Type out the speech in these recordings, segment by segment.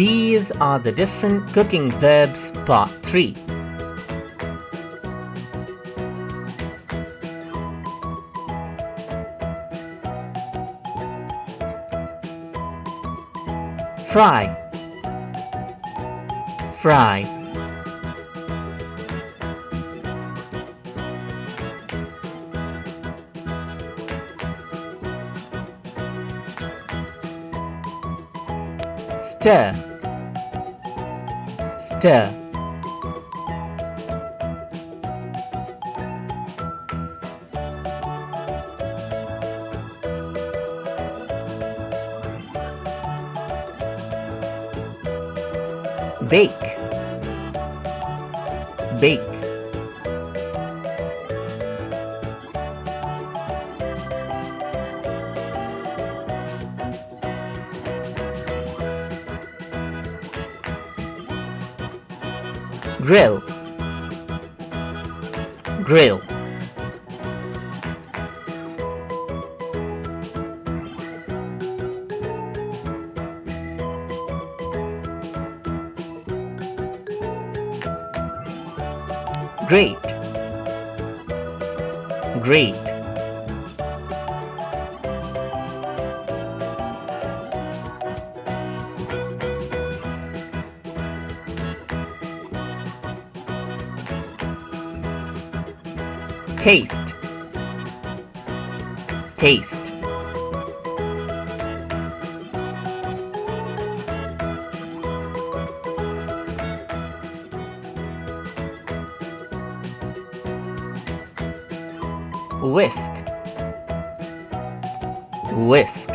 These are the different cooking verbs part 3. Fry, fry. Stir, stir. Bake, bake. Grill, grill. Grate, grate. Taste, taste. Whisk, whisk.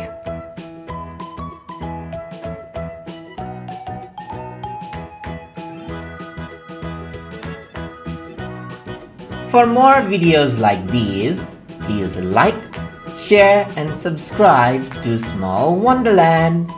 For more videos like these, please like, share and subscribe to Small Wonderland.